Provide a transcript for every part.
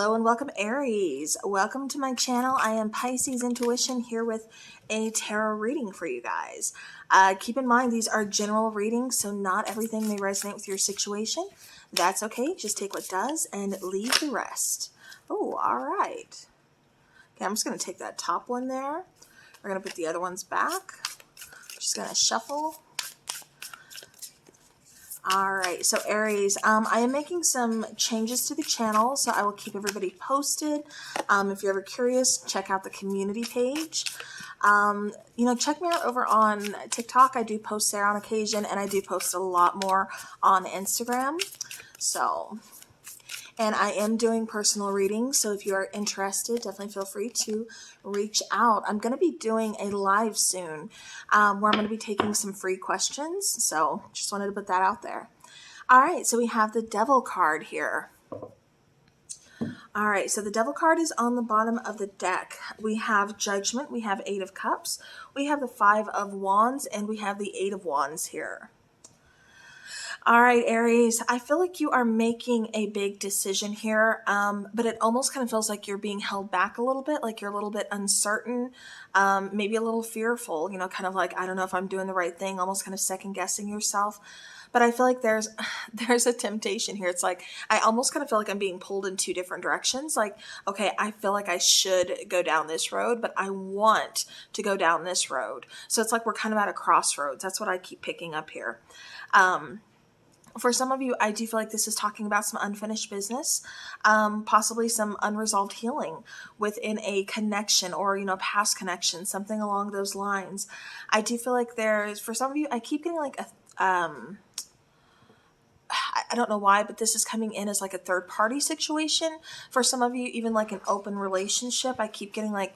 Hello and welcome, Aries. Welcome to my channel. I am Pisces Intuition here with a tarot reading for you guys. Keep in mind, these are general readings, so not everything may resonate with your situation. That's okay. Just take what does and leave the rest. Oh, all right. Okay, I'm just going to take that top one there. We're going to put the other ones back. Just going to shuffle. All right, so Aries, I am making some changes to the channel, so I will keep everybody posted. If you're ever curious, check out the community page. Check me out over on TikTok. I do post there on occasion, and I do post a lot more on Instagram. And I am doing personal readings, so if you are interested, definitely feel free to reach out. I'm going to be doing a live soon where I'm going to be taking some free questions, so just wanted to put that out there. All right, so we have the Devil card here. All right, so the Devil card is on the bottom of the deck. We have Judgment, we have Eight of Cups, we have the Five of Wands, and we have the Eight of Wands here. All right, Aries, I feel like you are making a big decision here, but it almost kind of feels like you're being held back a little bit, like you're a little bit uncertain, maybe a little fearful, kind of like, I don't know if I'm doing the right thing, almost kind of second guessing yourself. But I feel like there's a temptation here. It's like, I almost kind of feel like I'm being pulled in two different directions. Like, okay, I feel like I should go down this road, but I want to go down this road. So it's like we're kind of at a crossroads. That's what I keep picking up here. For some of you, I do feel like this is talking about some unfinished business, possibly some unresolved healing within a connection or, past connection, something along those lines. I do feel like for some of you, I keep getting like I don't know why, but this is coming in as like a third party situation. For some of you, even like an open relationship. I keep getting like,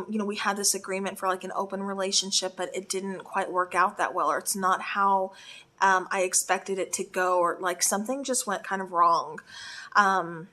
we had this agreement for like an open relationship, but it didn't quite work out that well, or it's not how I expected it to go, or like something just went kind of wrong. So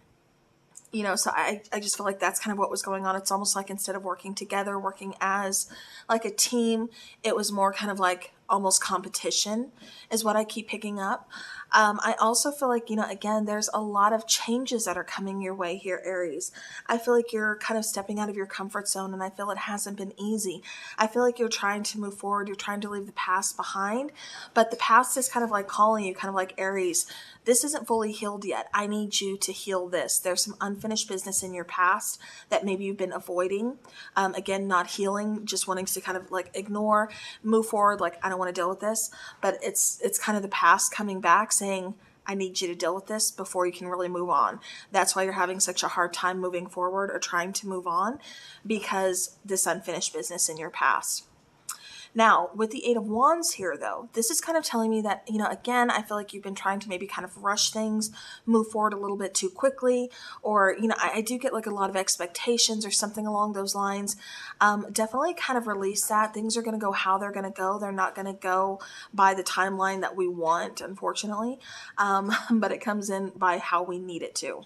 I just feel like that's kind of what was going on. It's almost like instead of working together, working as like a team, it was more kind of like almost competition is what I keep picking up. I also feel like, again, there's a lot of changes that are coming your way here, Aries. I feel like you're kind of stepping out of your comfort zone, and I feel it hasn't been easy. I feel like you're trying to move forward. You're trying to leave the past behind, but the past is kind of like calling you, kind of like, Aries, this isn't fully healed yet. I need you to heal this. There's some unfinished business in your past that maybe you've been avoiding. Again, not healing, just wanting to kind of like ignore, move forward. Like, I don't want to deal with this, but it's kind of the past coming back saying, I need you to deal with this before you can really move on. That's why you're having such a hard time moving forward or trying to move on, because this unfinished business in your past. Now, with the Eight of Wands here, though, this is kind of telling me that, again, I feel like you've been trying to maybe kind of rush things, move forward a little bit too quickly, or, I do get like a lot of expectations or something along those lines. Definitely kind of release that. Things are going to go how they're going to go. They're not going to go by the timeline that we want, unfortunately, but it comes in by how we need it to.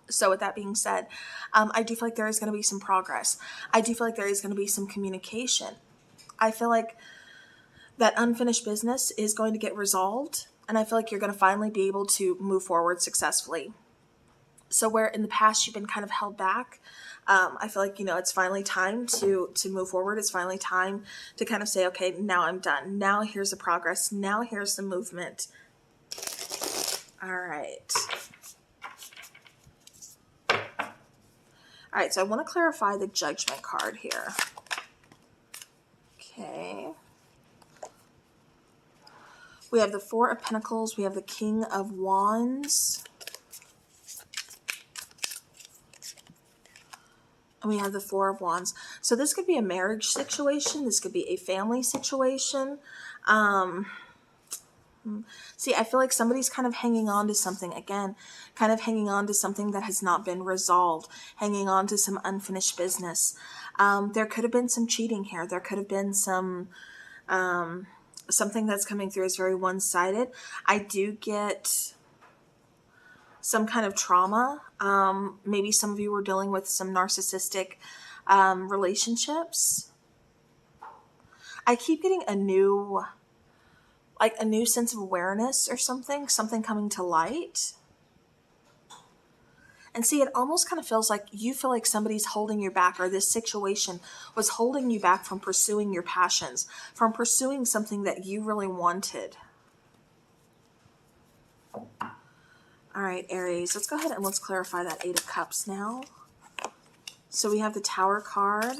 So with that being said, I do feel like there is going to be some progress. I do feel like there is going to be some communication. I feel like that unfinished business is going to get resolved, and I feel like you're going to finally be able to move forward successfully. So where in the past you've been kind of held back, I feel like, it's finally time to move forward. It's finally time to kind of say, okay, now I'm done. Now here's the progress. Now here's the movement. All right. All right, so I want to clarify the Judgment card here. Okay. We have the Four of Pentacles. We have the King of Wands. And we have the Four of Wands. So this could be a marriage situation. This could be a family situation. See, I feel like somebody's kind of hanging on to something. Again, kind of hanging on to something that has not been resolved. Hanging on to some unfinished business. There could have been some cheating here. There could have been some... something that's coming through is very one-sided. I do get some kind of trauma. Maybe some of you were dealing with some narcissistic relationships. I keep getting a new sense of awareness or something coming to light. And see, it almost kind of feels like you feel like somebody's holding you back, or this situation was holding you back from pursuing your passions, from pursuing something that you really wanted. All right, Aries, let's go ahead and let's clarify that Eight of Cups now. So we have the Tower card.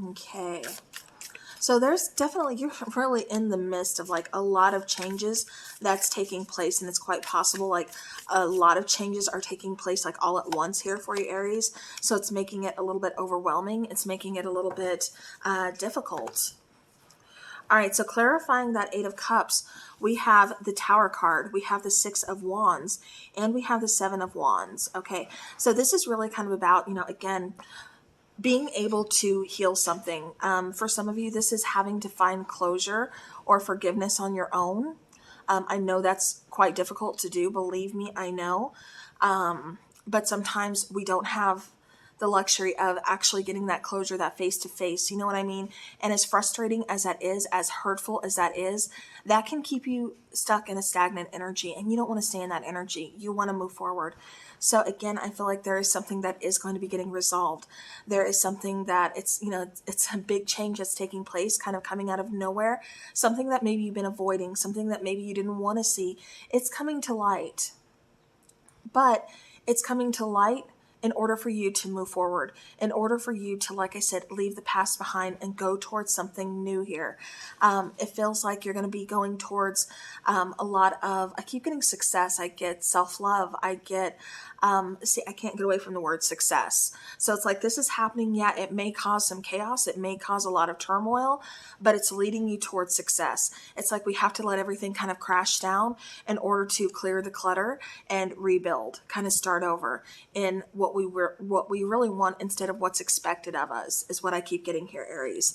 Okay. So there's definitely, you're really in the midst of like a lot of changes that's taking place, and it's quite possible like a lot of changes are taking place like all at once here for you, Aries. So it's making it a little bit overwhelming. It's making it a little bit difficult. All right, so clarifying that Eight of Cups, we have the Tower card, we have the Six of Wands, and we have the Seven of Wands. Okay, so this is really kind of about, again, being able to heal something. For some of you, this is having to find closure or forgiveness on your own. I know that's quite difficult to do, believe me, I know. But sometimes we don't have the luxury of actually getting that closure, that face-to-face, you know what I mean? And as frustrating as that is, as hurtful as that is, that can keep you stuck in a stagnant energy, and you don't want to stay in that energy. You want to move forward. So again, I feel like there is something that is going to be getting resolved. There is something that it's a big change that's taking place, kind of coming out of nowhere, something that maybe you've been avoiding, something that maybe you didn't want to see. It's coming to light, but it's coming to light in order for you to move forward, in order for you to, like I said, leave the past behind and go towards something new here. It feels like you're going to be going towards a lot of, I keep getting success, I get self-love, I get, see, I can't get away from the word success. So it's like this is happening, yeah, it may cause some chaos, it may cause a lot of turmoil, but it's leading you towards success. It's like we have to let everything kind of crash down in order to clear the clutter and rebuild, kind of start over in what we really want instead of what's expected of us, is what I keep getting here, Aries.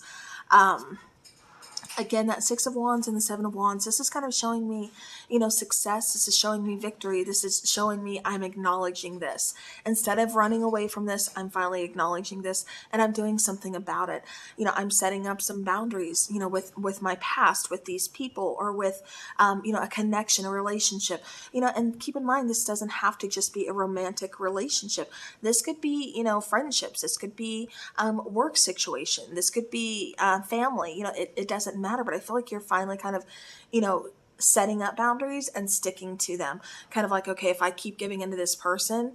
Again, that Six of Wands and the Seven of Wands, this is kind of showing me, success. This is showing me victory. This is showing me I'm acknowledging this. Instead of running away from this, I'm finally acknowledging this, and I'm doing something about it. I'm setting up some boundaries, with my past, with these people, or with, a connection, a relationship, and keep in mind, this doesn't have to just be a romantic relationship. This could be, friendships. This could be work situation. This could be family. It doesn't matter, but I feel like you're finally kind of, setting up boundaries and sticking to them. Kind of like, okay, if I keep giving into this person,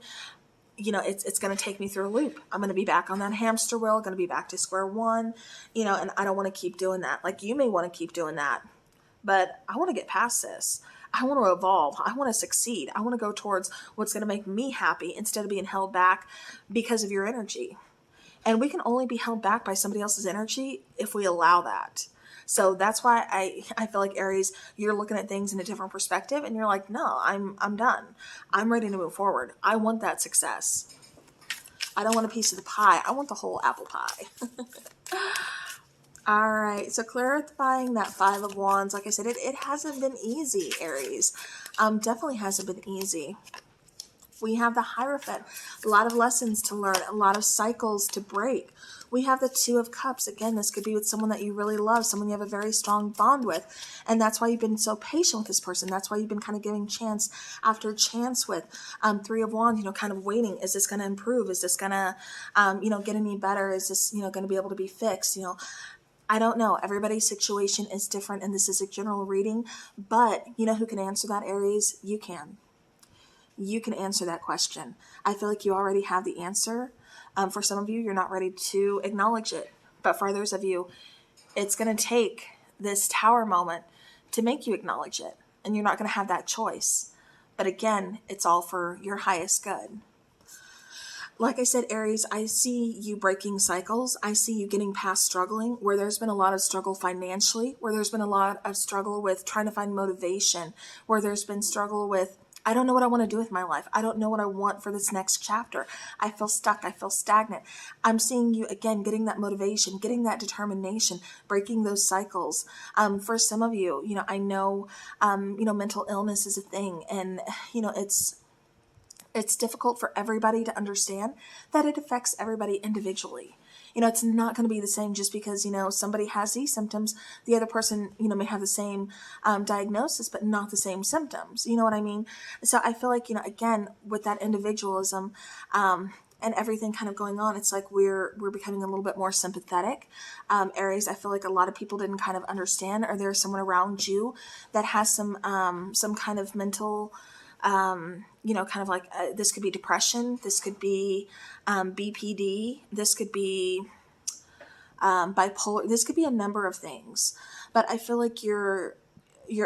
it's going to take me through a loop. I'm going to be back on that hamster wheel, going to be back to square one, and I don't want to keep doing that. Like, you may want to keep doing that, but I want to get past this. I want to evolve. I want to succeed. I want to go towards what's going to make me happy instead of being held back because of your energy. And we can only be held back by somebody else's energy if we allow that. So that's why I feel like, Aries, you're looking at things in a different perspective, and you're like, no, I'm done. I'm ready to move forward. I want that success. I don't want a piece of the pie. I want the whole apple pie. All right, so clarifying that Five of Wands, like I said, it hasn't been easy, Aries. Definitely hasn't been easy. We have the Hierophant, a lot of lessons to learn, a lot of cycles to break. We have the Two of Cups. Again, this could be with someone that you really love, someone you have a very strong bond with. And that's why you've been so patient with this person. That's why you've been kind of giving chance after chance with. Three of Wands, kind of waiting. Is this going to improve? Is this going to, get any better? Is this, going to be able to be fixed? I don't know. Everybody's situation is different, and this is a general reading. But who can answer that, Aries? You can. You can answer that question. I feel like you already have the answer. For some of you, you're not ready to acknowledge it. But for others of you, it's going to take this Tower moment to make you acknowledge it. And you're not going to have that choice. But again, it's all for your highest good. Like I said, Aries, I see you breaking cycles. I see you getting past struggling, where there's been a lot of struggle financially, where there's been a lot of struggle with trying to find motivation, where there's been struggle with, I don't know what I want to do with my life. I don't know what I want for this next chapter. I feel stuck. I feel stagnant. I'm seeing you, again, getting that motivation, getting that determination, breaking those cycles. For some of you, I know, mental illness is a thing, and, it's It's difficult for everybody to understand that it affects everybody individually. It's not going to be the same just because, somebody has these symptoms. The other person, may have the same diagnosis, but not the same symptoms. You know what I mean? So I feel like, again, with that individualism, and everything kind of going on, it's like we're becoming a little bit more sympathetic. Aries, I feel like a lot of people didn't kind of understand, or there's someone around you that has some kind of mental, kind of like this could be depression, this could be BPD, this could be bipolar, this could be a number of things. But I feel like you're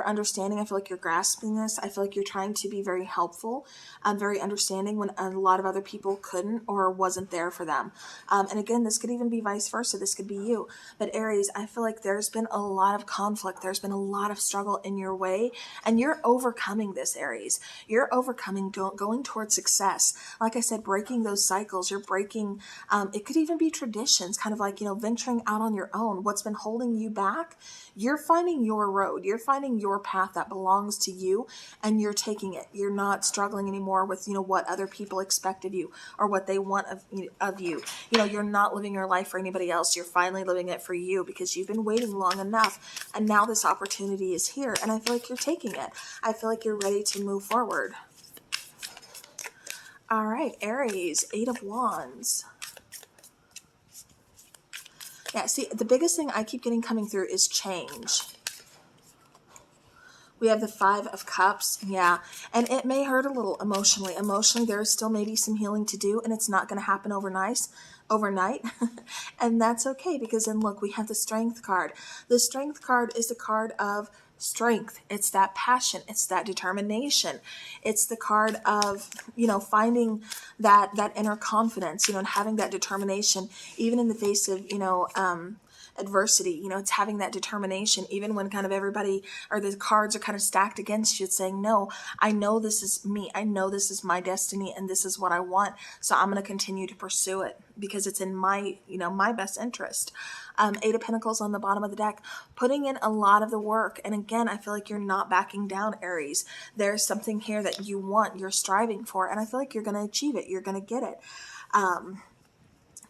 understanding. I feel like you're grasping this. I feel like you're trying to be very helpful, very understanding when a lot of other people couldn't or wasn't there for them. And again, this could even be vice versa. This could be you. But Aries, I feel like there's been a lot of conflict. There's been a lot of struggle in your way, and you're overcoming this, Aries. You're overcoming, going towards success. Like I said, breaking those cycles. You're breaking, it could even be traditions, kind of like, venturing out on your own. What's been holding you back, you're finding your road. You're finding your path that belongs to you, and you're taking it. You're not struggling anymore with, what other people expect of you or what they want of you. You're not living your life for anybody else. You're finally living it for you because you've been waiting long enough, and now this opportunity is here, and I feel like you're taking it. I feel like you're ready to move forward. All right, Aries, 8 of Wands. Yeah, see, the biggest thing I keep getting coming through is change. We have the 5 of Cups, yeah, and it may hurt a little emotionally. Emotionally, there is still maybe some healing to do, and it's not going to happen overnight, and that's okay, because then look, we have the Strength card. The Strength card is the card of strength. It's that passion. It's that determination. It's the card of, finding that inner confidence, and having that determination, even in the face of, adversity. It's having that determination even when kind of everybody or the cards are kind of stacked against you. It's saying, no, I know this is me. I know this is my destiny, and this is what I want. So I'm going to continue to pursue it because it's in my, my best interest. 8 of Pentacles on the bottom of the deck, putting in a lot of the work. And again, I feel like you're not backing down, Aries. There's something here that you want, you're striving for, and I feel like you're going to achieve it. You're going to get it.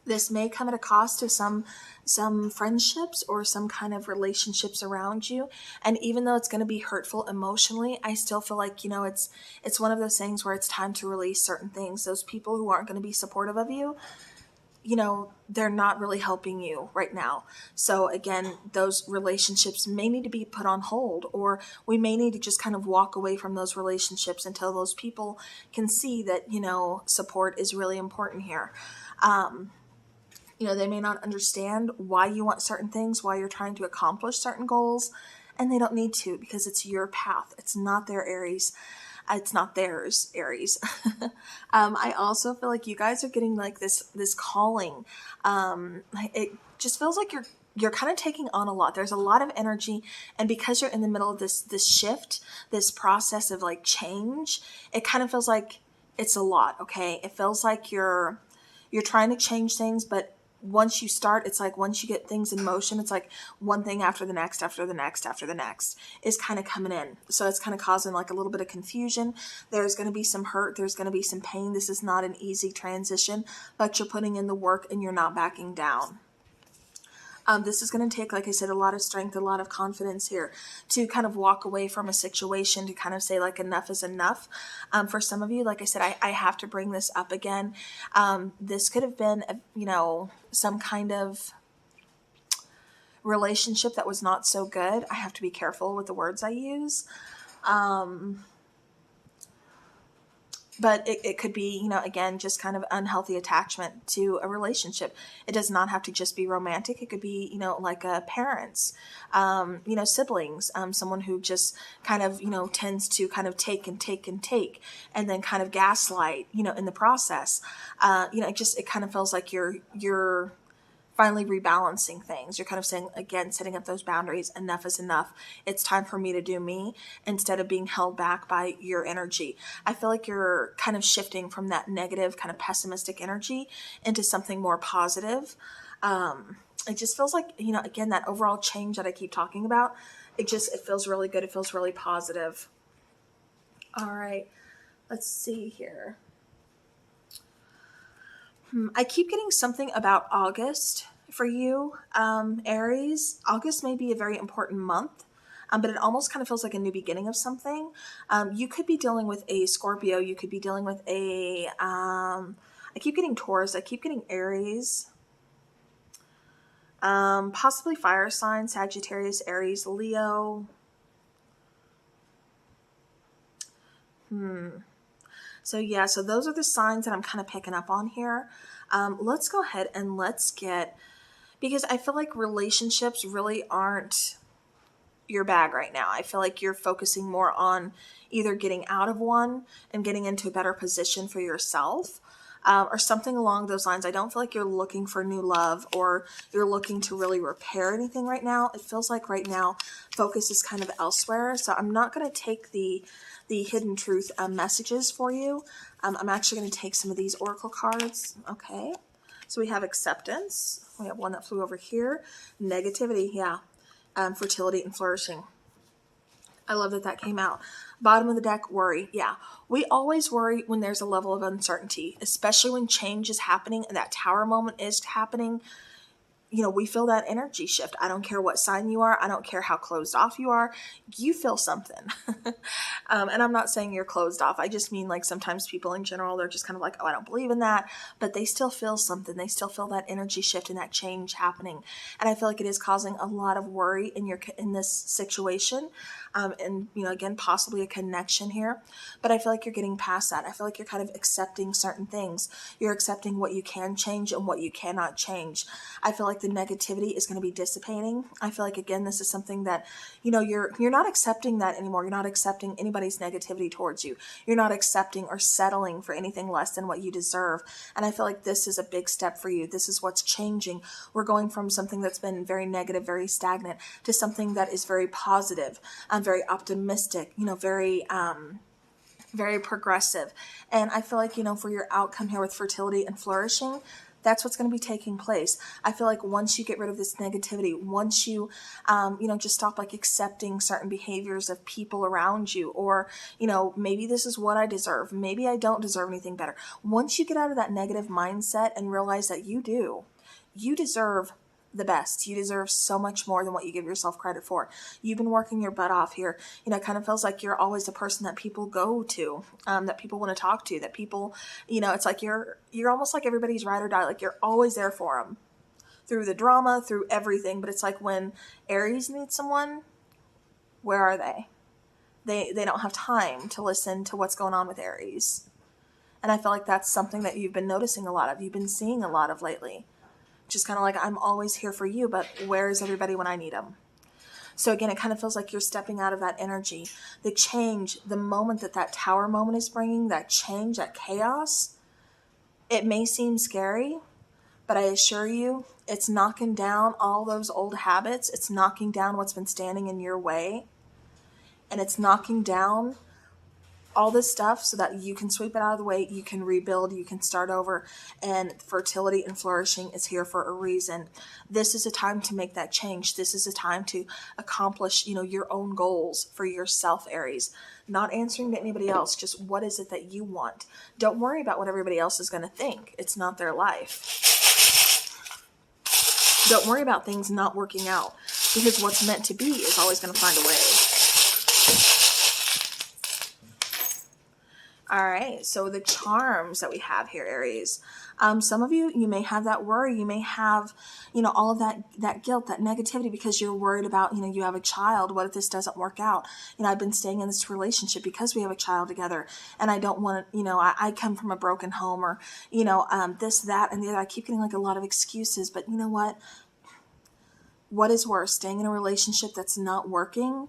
This may come at a cost to some friendships or some kind of relationships around you. And even though it's going to be hurtful emotionally, I still feel like, it's one of those things where it's time to release certain things. Those people who aren't going to be supportive of you, they're not really helping you right now. So again, those relationships may need to be put on hold, or we may need to just kind of walk away from those relationships until those people can see that, support is really important here. They may not understand why you want certain things, why you're trying to accomplish certain goals, and they don't need to, because it's your path. It's not their Aries. It's not theirs, Aries. I also feel like you guys are getting like this calling. It just feels like you're kind of taking on a lot. There's a lot of energy, and because you're in the middle of this shift, this process of like change, it kind of feels like it's a lot. Okay, it feels like you're trying to change things, but once you start, it's like once you get things in motion, it's like one thing after the next, after the next, after the next is kind of coming in. So it's kind of causing like a little bit of confusion. There's going to be some hurt. There's going to be some pain. This is not an easy transition, but you're putting in the work and you're not backing down. This is going to take, like I said, a lot of strength, a lot of confidence here to kind of walk away from a situation, to kind of say like enough is enough. For some of you, like I said, I have to bring this up again. This could have been, some kind of relationship that was not so good. I have to be careful with the words I use. But it could be, again, just kind of unhealthy attachment to a relationship. It does not have to just be romantic. It could be, like parents, siblings, someone who just kind of, tends to kind of take and take and take, and then kind of gaslight, in the process. It kind of feels like you're finally rebalancing things. You're kind of saying, again, setting up those boundaries. Enough is enough. It's time for me to do me instead of being held back by your energy. I feel like you're kind of shifting from that negative, kind of pessimistic energy into something more positive. It just feels like, again, that overall change that I keep talking about, it feels really good. It feels really positive. All right, let's see here. I keep getting something about August for you, Aries. August may be a very important month, but it almost kind of feels like a new beginning of something. You could be dealing with a Scorpio. You could be dealing with a, I keep getting Taurus. I keep getting Aries. Possibly fire sign, Sagittarius, Aries, Leo. So yeah, so those are the signs that I'm kind of picking up on here. Let's go ahead and let's get, because I feel like relationships really aren't your bag right now. I feel like you're focusing more on either getting out of one and getting into a better position for yourself, or something along those lines. I don't feel like you're looking for new love or you're looking to really repair anything right now. It feels like right now focus is kind of elsewhere. So I'm not going to take the hidden truth messages for you. I'm actually going to take some of these oracle cards. Okay. So we have acceptance. We have one that flew over here. Negativity. Yeah. Fertility and flourishing. I love that that came out. Bottom of the deck, worry. Yeah, we always worry when there's a level of uncertainty, especially when change is happening and that tower moment is happening. You know, we feel that energy shift. I don't care what sign you are. I don't care how closed off you are. You feel something. And I'm not saying you're closed off. I just mean like sometimes people in general, they're just kind of like, oh, I don't believe in that. But they still feel something. They still feel that energy shift and that change happening. And I feel like it is causing a lot of worry in this situation. And, you know, again, possibly a connection here. But I feel like you're getting past that. I feel like you're kind of accepting certain things. You're accepting what you can change and what you cannot change. I feel like the negativity is going to be dissipating. I feel like, again, this is something that, you know, you're not accepting that anymore. You're not accepting anybody's negativity towards you. You're not accepting or settling for anything less than what you deserve. And I feel like this is a big step for you. This is what's changing. We're going from something that's been very negative, very stagnant, to something that is very positive, very optimistic, you know, very progressive. And I feel like, you know, for your outcome here with fertility and flourishing, that's what's going to be taking place. I feel like once you get rid of this negativity, once you, you know, just stop like accepting certain behaviors of people around you, or, you know, maybe this is what I deserve. Maybe I don't deserve anything better. Once you get out of that negative mindset and realize that you deserve the best. You deserve so much more than what you give yourself credit for. You've been working your butt off here. You know, it kind of feels like you're always the person that people go to, that people want to talk to, that people, you know, it's like you're almost like everybody's ride or die. Like you're always there for them through the drama, through everything. But it's like when Aries needs someone, where are they? They don't have time to listen to what's going on with Aries. And I feel like that's something that you've been noticing a lot of. You've been seeing a lot of lately. Just kind of like, I'm always here for you, but where is everybody when I need them? So again, it kind of feels like you're stepping out of that energy. The change, the moment that tower moment is bringing, that change, that chaos, it may seem scary, but I assure you, it's knocking down all those old habits. It's knocking down what's been standing in your way. And it's knocking down all this stuff so that you can sweep it out of the way, you can rebuild, you can start over, and fertility and flourishing is here for a reason. This is a time to make that change. This is a time to accomplish, you know, your own goals for yourself, Aries. Not answering to anybody else, just what is it that you want? Don't worry about what everybody else is going to think. It's not their life. Don't worry about things not working out, because what's meant to be is always going to find a way. All right, so the charms that we have here, Aries. Some of you may have that worry. You may have, you know, all of that guilt, that negativity, because you're worried about, you know, you have a child. What if this doesn't work out? You know, I've been staying in this relationship because we have a child together, and I don't want to, you know, I come from a broken home, or, you know, this, that, and the other. I keep getting like a lot of excuses, but you know what? What is worse, staying in a relationship that's not working,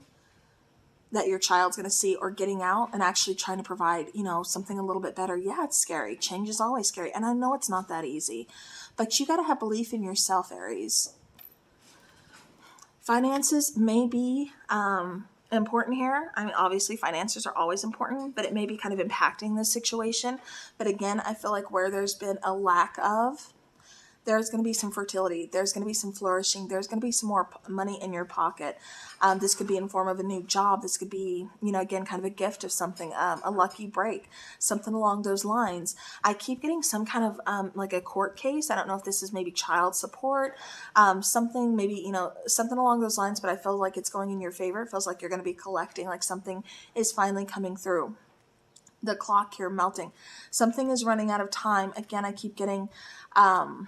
that your child's going to see, or getting out and actually trying to provide, you know, something a little bit better? Yeah, it's scary. Change is always scary. And I know it's not that easy, but you got to have belief in yourself, Aries. Finances may be important here. I mean, obviously finances are always important, but it may be kind of impacting this situation. But again, I feel like where there's been a lack of, there's going to be some fertility. There's going to be some flourishing. There's going to be some more money in your pocket. This could be in form of a new job. This could be, again, kind of a gift of something, a lucky break, something along those lines. I keep getting some kind of like a court case. I don't know if this is maybe child support, something maybe, something along those lines, but I feel like it's going in your favor. It feels like you're going to be collecting, like something is finally coming through. The clock here melting. Something is running out of time. Again, I keep getting, kind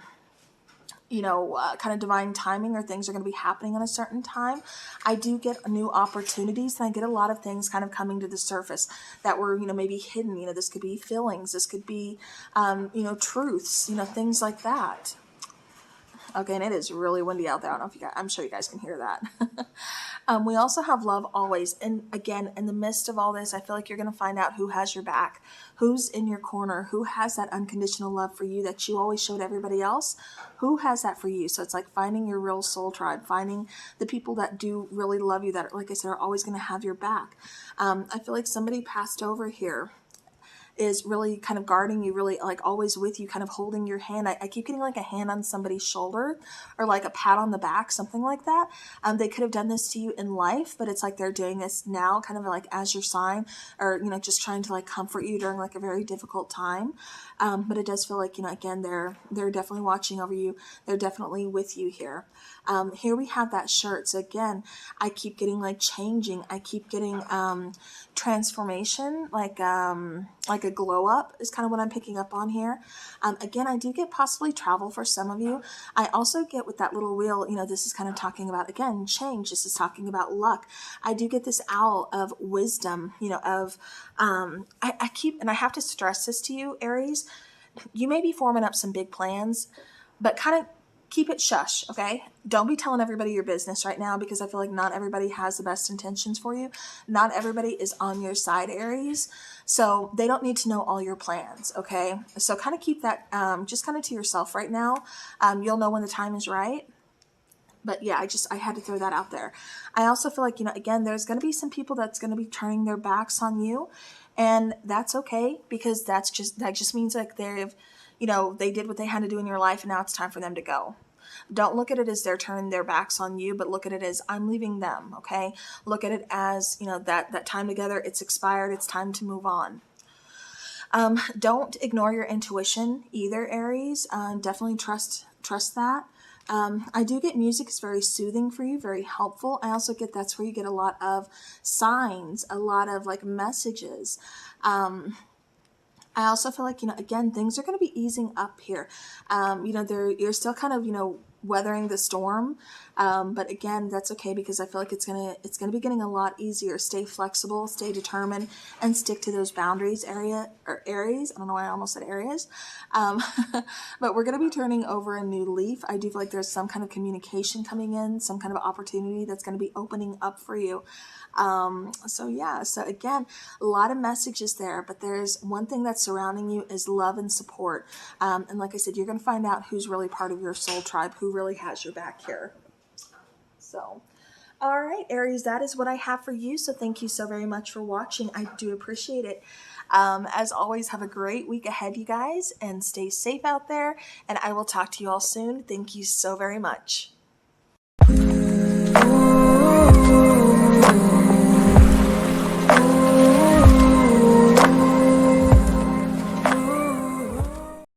of divine timing, or things are going to be happening at a certain time. I do get new opportunities, and I get a lot of things kind of coming to the surface that were, maybe hidden. This could be feelings. This could be, truths, things like that. Okay, and it is really windy out there. I don't know if you guys, I'm sure you guys can hear that. We also have love always. And again, in the midst of all this, I feel like you're going to find out who has your back, who's in your corner, who has that unconditional love for you that you always showed everybody else, who has that for you. So it's like finding your real soul tribe, finding the people that do really love you, that, like I said, are always going to have your back. I feel like somebody passed over here is really kind of guarding you, really like always with you, kind of holding your hand. I keep getting like a hand on somebody's shoulder, or like a pat on the back, something like that. They could have done this to you in life, but it's like they're doing this now kind of like as your sign, or, just trying to like comfort you during like a very difficult time. But it does feel like, again, they're definitely watching over you. They're definitely with you here. Here we have that shirt. So again, I keep getting like changing. I keep getting transformation, like a glow up is kind of what I'm picking up on here. Again, I do get possibly travel for some of you. I also get with that little wheel, this is kind of talking about, again, change. This is talking about luck. I do get this owl of wisdom, I keep, and I have to stress this to you, Aries, you may be forming up some big plans, but kind of keep it shush, okay? Don't be telling everybody your business right now, because I feel like not everybody has the best intentions for you. Not everybody is on your side, Aries. So they don't need to know all your plans, okay? So kind of keep that just kind of to yourself right now. You'll know when the time is right. But yeah, I had to throw that out there. I also feel like, again, there's going to be some people that's going to be turning their backs on you. And that's okay, because that just means like they did what they had to do in your life, and now it's time for them to go. Don't look at it as they're turning their backs on you, but look at it as I'm leaving them, okay? Look at it as, that time together, it's expired, it's time to move on. Don't ignore your intuition either, Aries. Definitely trust that. I do get music is very soothing for you, very helpful. I also get that's where you get a lot of signs, a lot of like messages. I also feel like, again, things are going to be easing up here. You're still kind of, weathering the storm. But again, that's okay, because I feel like it's going to be getting a lot easier. Stay flexible, stay determined, and stick to those boundaries, Aries. I don't know why I almost said Aries. But we're going to be turning over a new leaf. I do feel like there's some kind of communication coming in, some kind of opportunity that's going to be opening up for you. So again, a lot of messages there, but there's one thing that's surrounding you is love and support. And like I said, you're going to find out who's really part of your soul tribe, who really has your back here. So, all right, Aries, that is what I have for you. So thank you so very much for watching. I do appreciate it. As always, have a great week ahead, you guys, and stay safe out there. And I will talk to you all soon. Thank you so very much.